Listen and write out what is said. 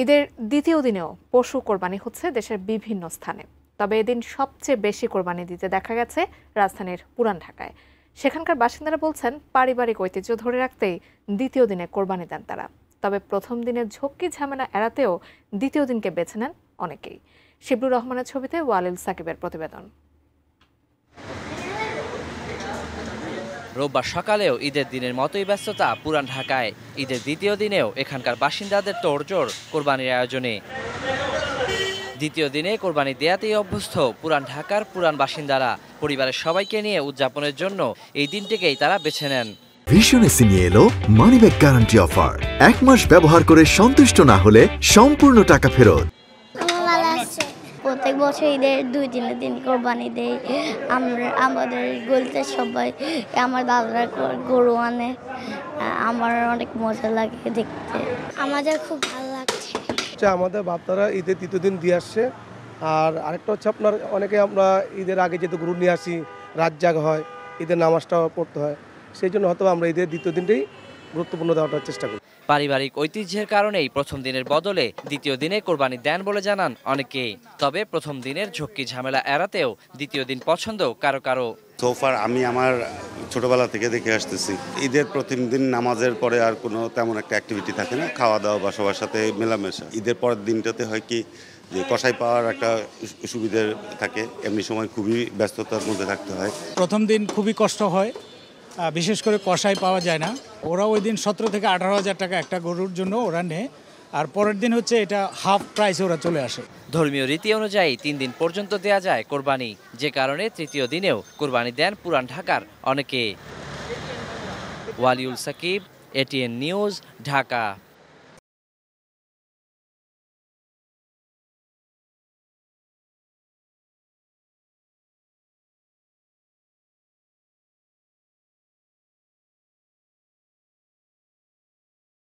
ঈদের দ্বিতীয় দিনেও পশু কোরবানি হচ্ছে দেশের বিভিন্ন স্থানে। তবে এদিন সবচেয়ে বেশি কোরবানি দিতে দেখা গেছে রাজধানীর পুরান ঢাকায়। সেখানকার বাসিন্দারা বলছেন পারিবারিক ঐতিহ্য ধরে রাখতেই দ্বিতীয় দিনে কোরবানি দেন তারা। তবে প্রথম দিনের ঝক্কি ঝামেলা এড়াতেও দ্বিতীয় দিনকে বেছে নেন অনেকেই। শিবলুর রহমানের ছবিতে ওয়ালিল সাকিবের প্রতিবেদন। রোববার সকালেও ঈদের দিনের মতোই ব্যস্ততা পুরান ঢাকায়। ঈদের দ্বিতীয় দিনেও এখানকার বাসিন্দাদের তোড়জোড় কোরবানির আয়োজনে। দ্বিতীয় দিনে কোরবানি দেয়াতেই অভ্যস্ত পুরান ঢাকার পুরান বাসিন্দারা। পরিবারের সবাইকে নিয়ে উদযাপনের জন্য এই দিনটিকেই তারা বেছে নেন। ভিশন এসি নিয়ে এলো মানিব্যাগ গ্যারান্টি অফার। 1 মাস ব্যবহার করে সন্তুষ্ট না হলে সম্পূর্ণ টাকা ফেরত। প্রত্যেক বছর ঈদের 2-3 দিন কোরবানি দেই। আমাদের গলিতে সবাই, আমার দাদারা গরু আনে। আমার অনেক মজা লাগে দেখতে। আমাদের খুব ভালো লাগছে। আমাদের বাপ্তারা ঈদের দ্বিতীয় দিন দিয়ে আসছে। আর আরেকটা হচ্ছে আপনার অনেকে আমরা ঈদের আগে যেহেতু গরু নিয়ে আসি, রাত জাগা হয়, ঈদের নামাজটাও পড়তে হয়, সেই জন্য হয়তো আমরা ঈদের দ্বিতীয় দিনটাই গুরুত্বপূর্ণ দেওয়ার চেষ্টা করি। পারিবারিক ঐতিহ্যের কারণেই প্রথম দিনের বদলে দ্বিতীয় দিনে কোরবানি দেন বলে জানান অনেকেই। তবে প্রথম দিনের ঝক্কি ঝামেলা এড়াতেও দ্বিতীয় দিন পছন্দ কারো কারো। সোফার আমি আমার ছোটবেলা থেকে দেখে আসতেছি, ঈদের প্রথম দিন নামাজের পরে আর কোনো তেমন একটা অ্যাক্টিভিটি থাকে না, খাওয়া দাওয়া বা সবার সাথে মেলামেশা। ঈদের পরের দিনটাতে হয় কি যে কষাই পাওয়ার একটা সুবিধা থাকে, এমনি সময় খুবই ব্যস্ততার মধ্যে থাকতে হয়। প্রথম দিন খুবই কষ্ট হয়, বিশেষ করে কষাই পাওয়া যায় না। ওরা ওই দিন 17 থেকে 18,000 টাকা একটা গরুর জন্য ওরা নেয়, আর পরের দিন হচ্ছে এটা হাফ প্রাইসে ওরা চলে আসে। ধর্মীয় রীতি অনুযায়ী 3 দিন পর্যন্ত দেয়া যায় কোরবানি, যে কারণে তৃতীয় দিনেও কোরবানি দেন পুরান ঢাকার অনেকে। Waliul Sakib, ATN news, Dhaka.